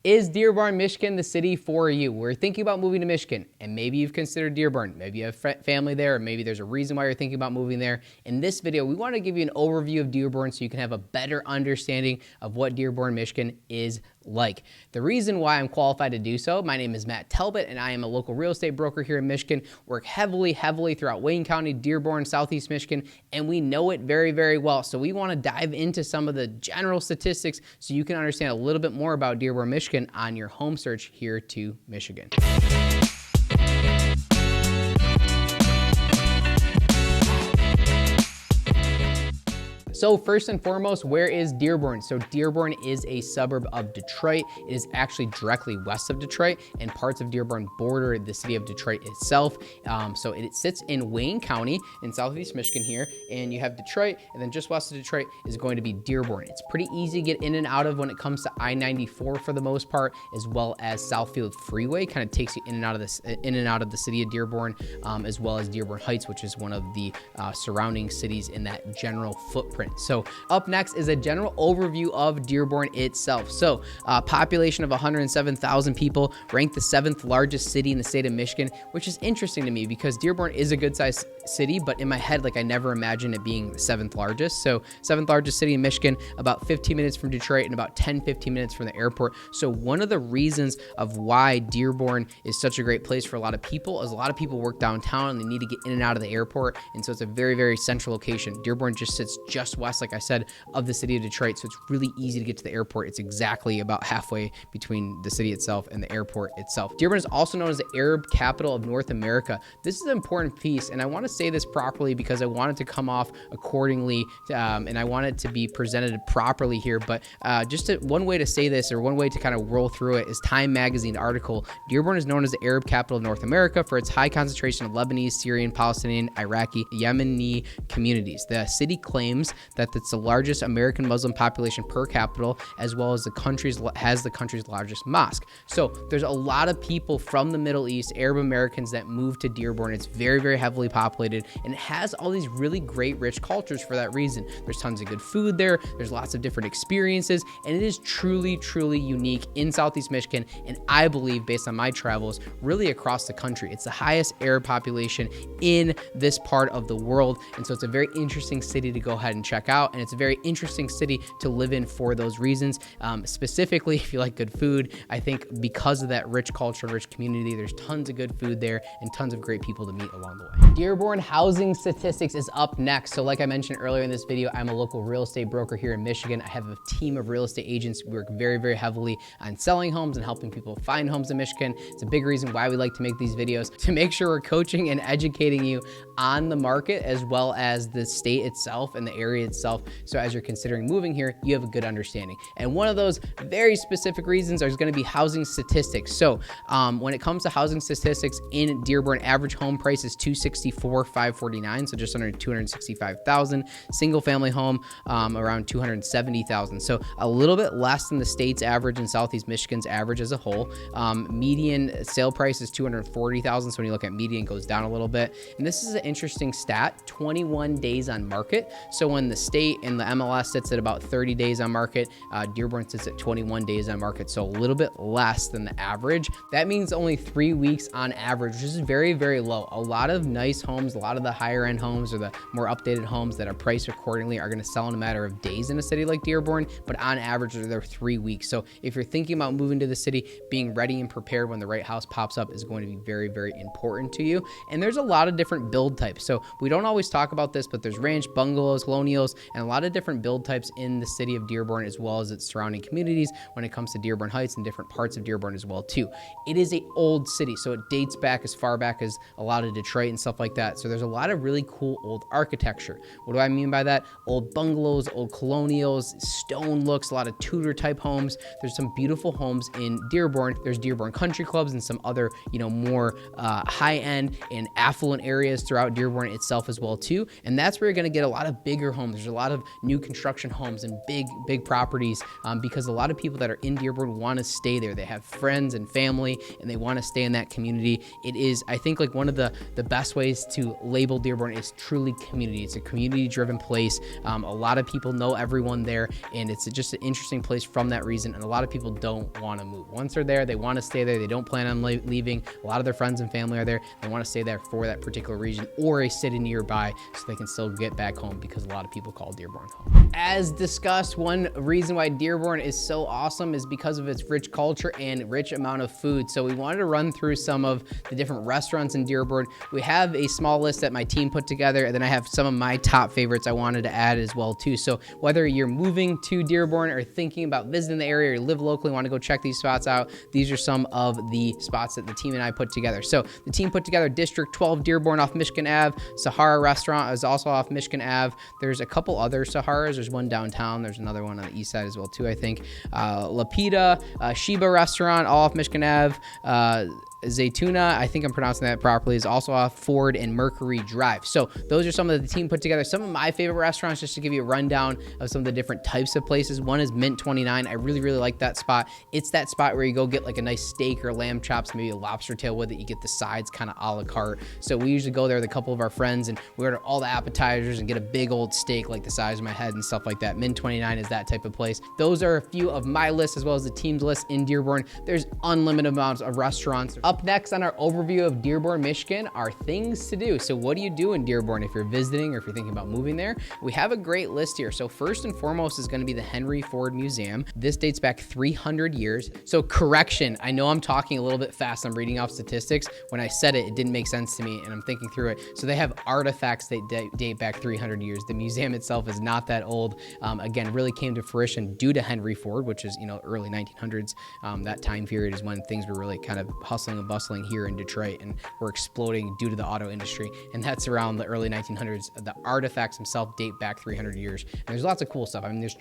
Is Dearborn, Michigan the city for you? We're thinking about moving to Michigan, and maybe you've considered Dearborn. Maybe you have family there, or maybe there's a reason why you're thinking about moving there. In this video, we want to give you an overview of Dearborn so you can have a better understanding of what Dearborn, Michigan is like. The reason why I'm qualified to do so, my name is Matt Talbot, and I am a local real estate broker here in Michigan. Work heavily throughout Wayne County, Dearborn, Southeast Michigan, and we know it very, very well. So we want to dive into some of the general statistics so you can understand a little bit more about Dearborn, Michigan on your home search here to Michigan. So first and foremost, where is Dearborn? So Dearborn is a suburb of Detroit. It is actually directly west of Detroit, and parts of Dearborn border the city of Detroit itself. So it sits in Wayne County in Southeast Michigan here, and you have Detroit, and then just west of Detroit is going to be Dearborn. It's pretty easy to get in and out of when it comes to I-94 for the most part, as well as Southfield Freeway kind of takes you in and out of the city of Dearborn, as well as Dearborn Heights, which is one of the surrounding cities in that general footprint. So up next is a general overview of Dearborn itself. So population of 107,000 people, ranked the 7th largest city in the state of Michigan, which is interesting to me because Dearborn is a good sized city, but in my head, like I never imagined it being the 7th largest. So 7th largest city in Michigan, about 15 minutes from Detroit and about 10-15 minutes from the airport. So one of the reasons of why Dearborn is such a great place for a lot of people is a lot of people work downtown and they need to get in and out of the airport. And so it's a very, very central location. Dearborn just sits just west, like I said, of the city of Detroit. So it's really easy to get to the airport. It's exactly about halfway between the city itself and the airport itself. Dearborn is also known as the Arab capital of North America. This is an important piece, and I want to say this properly because I want it to come off accordingly, and I want it to be presented properly here. But one way to say this, or one way to kind of roll through it, is Time Magazine article. Dearborn is known as the Arab capital of North America for its high concentration of Lebanese, Syrian, Palestinian, Iraqi, Yemeni communities. The city claims that it's the largest American Muslim population per capita, as well as the country's largest mosque. So there's a lot of people from the Middle East, Arab Americans, that move to Dearborn. It's very, very heavily populated, and it has all these really great, rich cultures for that reason. There's tons of good food there. There's lots of different experiences, and it is truly, truly unique in Southeast Michigan, and I believe, based on my travels, really across the country. It's the highest Arab population in this part of the world, and so it's a very interesting city to go ahead and check out, and it's a very interesting city to live in for those reasons. Specifically, if you like good food, I think because of that rich culture, rich community, there's tons of good food there and tons of great people to meet along the way. Dearborn housing statistics is up next. So like I mentioned earlier in this video, I'm a local real estate broker here in Michigan. I have a team of real estate agents. We work very, very heavily on selling homes and helping people find homes in Michigan. It's a big reason why we like to make these videos, to make sure we're coaching and educating you on the market as well as the state itself and the area itself. So as you're considering moving here, you have a good understanding. And one of those very specific reasons is going to be housing statistics. So when it comes to housing statistics in Dearborn, average home price is $264,549, so just under $265,000. Single family home around $270,000, so a little bit less than the state's average and Southeast Michigan's average as a whole. Median sale price is $240,000, so when you look at median, it goes down a little bit. And this is an interesting stat: 21 days on market. So when the state and the MLS sits at about 30 days on market, Dearborn sits at 21 days on market, so a little bit less than the average. That means only 3 weeks on average, which is very, very low. A lot of nice homes, a lot of the higher end homes or the more updated homes that are priced accordingly are going to sell in a matter of days in a city like Dearborn, but on average they're 3 weeks. So if you're thinking about moving to the city, being ready and prepared when the right house pops up is going to be very, very important to you. And there's a lot of different build types. So we don't always talk about this, but there's ranch, bungalows, colonials, and a lot of different build types in the city of Dearborn, as well as its surrounding communities when it comes to Dearborn Heights and different parts of Dearborn as well too. It is an old city, so it dates back as far back as a lot of Detroit and stuff like that. So there's a lot of really cool old architecture. What do I mean by that? Old bungalows, old colonials, stone looks, a lot of Tudor type homes. There's some beautiful homes in Dearborn. There's Dearborn country clubs and some other, more high end and affluent areas throughout Dearborn itself as well too. And that's where you're going to get a lot of bigger homes homes. There's a lot of new construction homes and big properties because a lot of people that are in Dearborn want to stay there. They have friends and family and they want to stay in that community. It is, I think, like one of the best ways to label Dearborn is truly community. It's a community-driven place. A lot of people know everyone there, and it's just an interesting place from that reason, and a lot of people don't want to move. Once they're there, they want to stay there. They don't plan on leaving. A lot of their friends and family are there. They want to stay there for that particular region or a city nearby so they can still get back home, because a lot of people call Dearborn home. As discussed, one reason why Dearborn is so awesome is because of its rich culture and rich amount of food. So we wanted to run through some of the different restaurants in Dearborn. We have a small list that my team put together, and then I have some of my top favorites I wanted to add as well too. So whether you're moving to Dearborn or thinking about visiting the area or live locally, want to go check these spots out, these are some of the spots that the team and I put together. So the team put together District 12 Dearborn off Michigan Ave. Sahara Restaurant is also off Michigan Ave. There's a couple other Saharas. There's one downtown. There's another one on the east side as well too, I think. Lapita, Sheba Restaurant, all off Michigan Ave. Zaytuna, I think I'm pronouncing that properly, is also off Ford and Mercury Drive. So those are some of the team put together. Some of my favorite restaurants, just to give you a rundown of some of the different types of places. One is Mint 29. I really like that spot. It's that spot where you go get like a nice steak or lamb chops, maybe a lobster tail with it. You get the sides kind of a la carte. So we usually go there with a couple of our friends and we order all the appetizers and get a big old steak like the size of my head and stuff like that. Mint 29 is that type of place. Those are a few of my lists as well as the team's list in Dearborn. There's unlimited amounts of restaurants. Up next on our overview of Dearborn, Michigan are things to do. So what do you do in Dearborn if you're visiting or if you're thinking about moving there? We have a great list here. So first and foremost is going to be the Henry Ford Museum. This dates back 300 years. So correction, I know I'm talking a little bit fast. I'm reading off statistics. When I said it, it didn't make sense to me and I'm thinking through it. So they have artifacts that date back 300 years. The museum itself is not that old. Again, really came to fruition due to Henry Ford, which is, early 1900s. That time period is when things were really kind of hustling and bustling here in Detroit and were exploding due to the auto industry. And that's around the early 1900s. The artifacts themselves date back 300 years. And there's lots of cool stuff. I mean, there's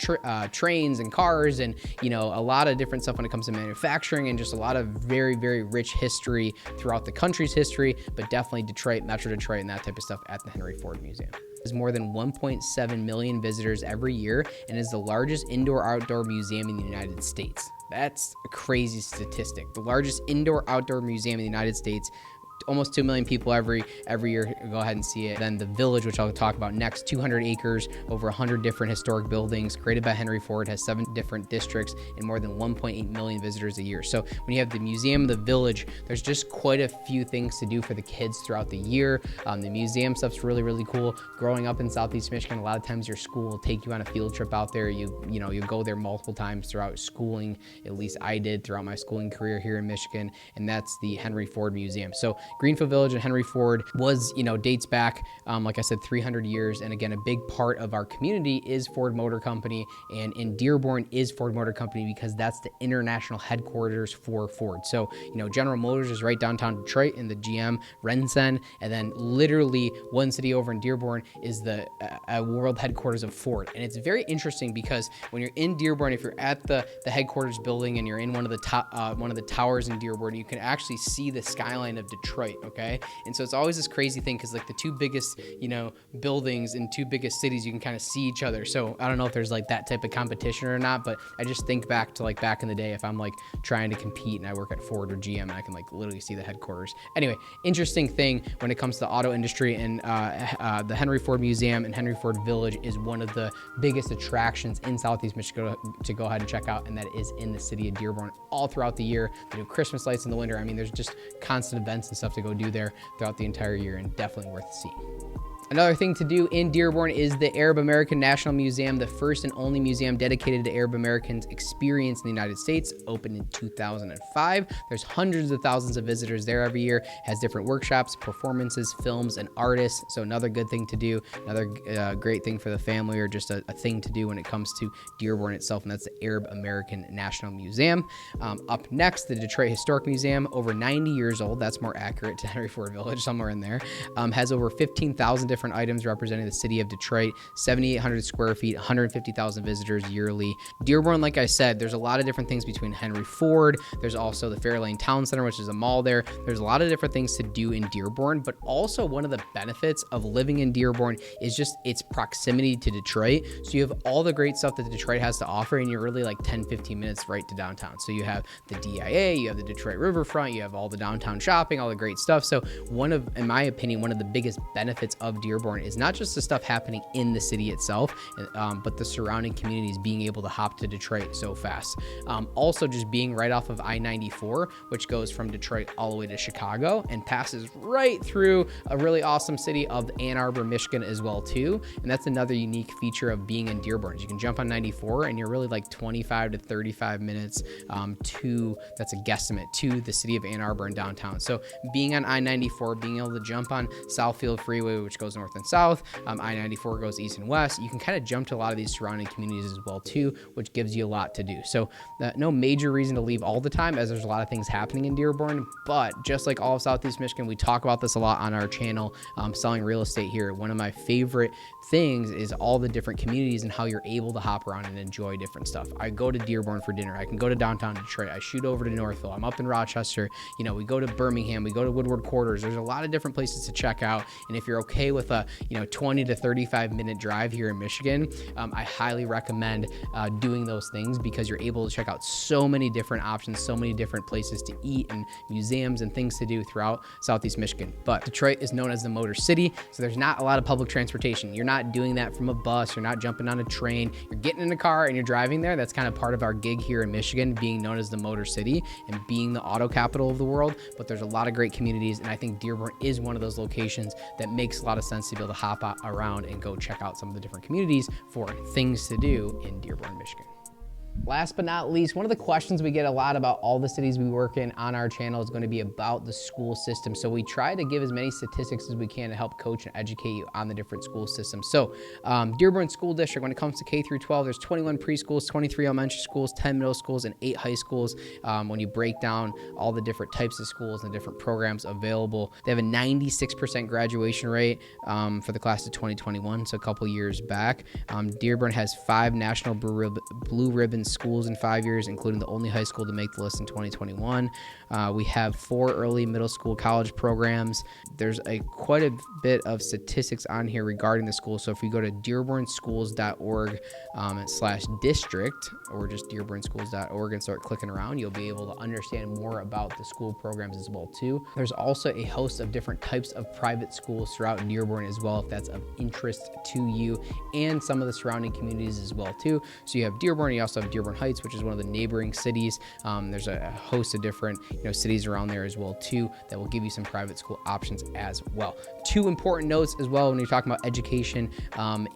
trains and cars and, a lot of different stuff when it comes to manufacturing and just a lot of very rich history throughout the country's history, but definitely Detroit, Metro Detroit, and that type of stuff at the Henry Ford Museum. There's more than 1.7 million visitors every year and is the largest indoor-outdoor museum in the United States. That's a crazy statistic. The largest indoor-outdoor museum in the United States. Almost 2 million people every year go ahead and see it. Then the Village, which I'll talk about next, 200 acres, over 100 different historic buildings, created by Henry Ford, has 7 different districts and more than 1.8 million visitors a year. So when you have the museum, the Village, there's just quite a few things to do for the kids throughout the year. The museum stuff's really cool. Growing up in Southeast Michigan, a lot of times your school will take you on a field trip out there. You go there multiple times throughout schooling. At least I did throughout my schooling career here in Michigan, and that's the Henry Ford Museum. So Greenfield Village and Henry Ford was, dates back, like I said, 300 years. And again, a big part of our community is Ford Motor Company. And in Dearborn is Ford Motor Company because that's the international headquarters for Ford. So, General Motors is right downtown Detroit in the GM Rensen. And then literally one city over in Dearborn is the world headquarters of Ford. And it's very interesting because when you're in Dearborn, if you're at the headquarters building and you're in one of the towers in Dearborn, you can actually see the skyline of Detroit. Okay. And so it's always this crazy thing because like the two biggest, buildings in two biggest cities, you can kind of see each other. So I don't know if there's like that type of competition or not, but I just think back to like back in the day, if I'm like trying to compete and I work at Ford or GM, I can like literally see the headquarters. Anyway, interesting thing when it comes to the auto industry, and the Henry Ford Museum and Henry Ford Village is one of the biggest attractions in Southeast Michigan to go ahead and check out. And that is in the city of Dearborn all throughout the year. They do Christmas lights in the winter. I mean, there's just constant events and stuff to go do there throughout the entire year, and definitely worth seeing. Another thing to do in Dearborn is the Arab American National Museum, the first and only museum dedicated to Arab Americans' experience in the United States, opened in 2005. There's hundreds of thousands of visitors there every year, has different workshops, performances, films, and artists. So another good thing to do, another great thing for the family, or just a thing to do when it comes to Dearborn itself, and that's the Arab American National Museum. Up next, the Detroit Historic Museum, over 90 years old. That's more accurate to Henry Ford Village, somewhere in there. Has over 15,000 different different items representing the city of Detroit, 7,800 square feet, 150,000 visitors yearly. Dearborn, like I said, there's a lot of different things between Henry Ford. There's also the Fairlane Town Center, which is a mall there. There's a lot of different things to do in Dearborn, but also one of the benefits of living in Dearborn is just its proximity to Detroit. So you have all the great stuff that Detroit has to offer, and you're really like 10, 15 minutes right to downtown. So you have the DIA, you have the Detroit Riverfront, you have all the downtown shopping, all the great stuff. So in my opinion, one of the biggest benefits of Dearborn is not just the stuff happening in the city itself, but the surrounding communities being able to hop to Detroit so fast. Also just being right off of I-94, which goes from Detroit all the way to Chicago and passes right through a really awesome city of Ann Arbor, Michigan as well too. And that's another unique feature of being in Dearborn. You can jump on 94 and you're really like 25 to 35 minutes that's a guesstimate, to the city of Ann Arbor and downtown. So being on I-94, being able to jump on Southfield Freeway, which goes north and south, I-94 goes east and west, you can kind of jump to a lot of these surrounding communities as well too, which gives you a lot to do. So no major reason to leave all the time, as there's a lot of things happening in Dearborn, but just like all of Southeast Michigan, we talk about this a lot on our channel, selling real estate here. One of my favorite things is all the different communities and how you're able to hop around and enjoy different stuff. I go to Dearborn for dinner. I can go to downtown Detroit. I shoot over to Northville. I'm up in Rochester. We go to Birmingham. We go to Woodward Quarters. There's a lot of different places to check out. And if you're okay with a 20 to 35 minute drive here in Michigan, I highly recommend doing those things, because you're able to check out so many different options, so many different places to eat and museums and things to do throughout Southeast Michigan. But Detroit is known as the Motor City, so there's not a lot of public transportation. You're not doing that from a bus. You're not jumping on a train. You're getting in a car and you're driving there. That's kind of part of our gig here in Michigan, being known as the Motor City and being the auto capital of the world. But there's a lot of great communities, and I think Dearborn is one of those locations that makes a lot of sense to be able to hop around and go check out some of the different communities for things to do in Dearborn, Michigan. Last but not least, one of the questions we get a lot about all the cities we work in on our channel is going to be about the school system. So we try to give as many statistics as we can to help coach and educate you on the different school systems. So Dearborn School District, when it comes to K through 12, there's 21 preschools, 23 elementary schools, 10 middle schools, and 8 high schools. When you break down all the different types of schools and the different programs available, they have a 96% graduation rate for the class of 2021, so a couple years back. Dearborn has 5 national blue ribbon schools in 5 years, including the only high school to make the list in 2021. We have 4 early middle school college programs. There's quite a bit of statistics on here regarding the school. So if you go to dearbornschools.org/district, or just dearbornschools.org and start clicking around, you'll be able to understand more about the school programs as well too. There's also a host of different types of private schools throughout Dearborn as well, if that's of interest to you, and some of the surrounding communities as well too. So you have Dearborn, you also have Dearborn Heights, which is one of the neighboring cities. There's a host of different cities around there as well too that will give you some private school options as well. 2 important notes as well when you're talking about education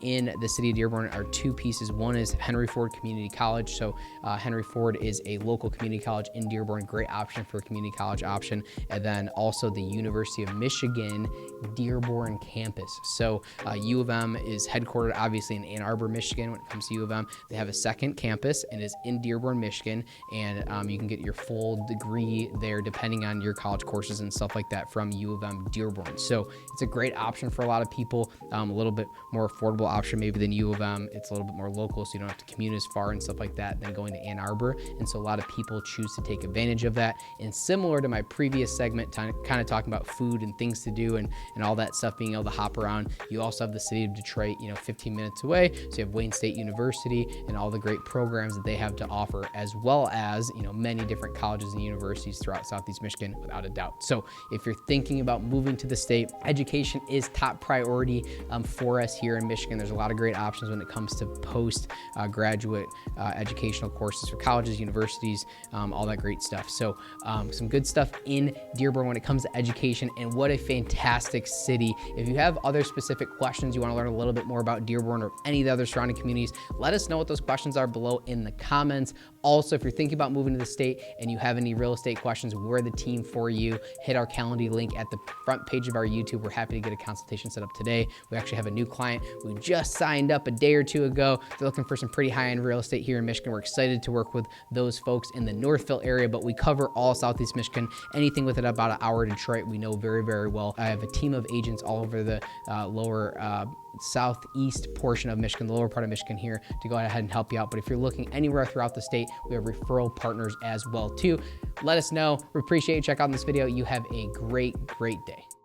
in the city of Dearborn are 2 pieces. One is Henry Ford Community College. So Henry Ford is a local community college in Dearborn, great option for a community college option. And then also the University of Michigan Dearborn campus. So U of M is headquartered obviously in Ann Arbor, Michigan. When it comes to U of M, they have a second campus and is in Dearborn, Michigan, and you can get your full degree there depending on your college courses and stuff like that from U of M Dearborn. So it's a great option for a lot of people, a little bit more affordable option maybe than U of M. It's a little bit more local, so you don't have to commute as far and stuff like that than going to Ann Arbor, and so a lot of people choose to take advantage of that. And similar to my previous segment, kind of talking about food and things to do and all that stuff, being able to hop around, you also have the city of Detroit 15 minutes away, so you have Wayne State University and all the great programs that they have to offer, as well as many different colleges and universities throughout Southeast Michigan, without a doubt. So if you're thinking about moving to the state, education is top priority for us here in Michigan. There's a lot of great options when it comes to post-graduate educational courses for colleges, universities, all that great stuff. So some good stuff in Dearborn when it comes to education, and what a fantastic city. If you have other specific questions, you want to learn a little bit more about Dearborn or any of the other surrounding communities, let us know what those questions are below in in the comments. Also, if you're thinking about moving to the state and you have any real estate questions, we're the team for you. Hit our Calendly link at the front page of our YouTube. We're happy to get a consultation set up today. We actually have a new client who just signed up a day or two ago. They're looking for some pretty high-end real estate here in Michigan. We're excited to work with those folks in the Northville area, but we cover all Southeast Michigan. Anything within about an hour to Detroit, we know very, very well. I have a team of agents all over the lower southeast portion of Michigan, the lower part of Michigan here, to go ahead and help you out. But if you're looking anywhere throughout the state, we have referral partners as well too. Let us know. We appreciate you. Check out this video. You have a great, great day.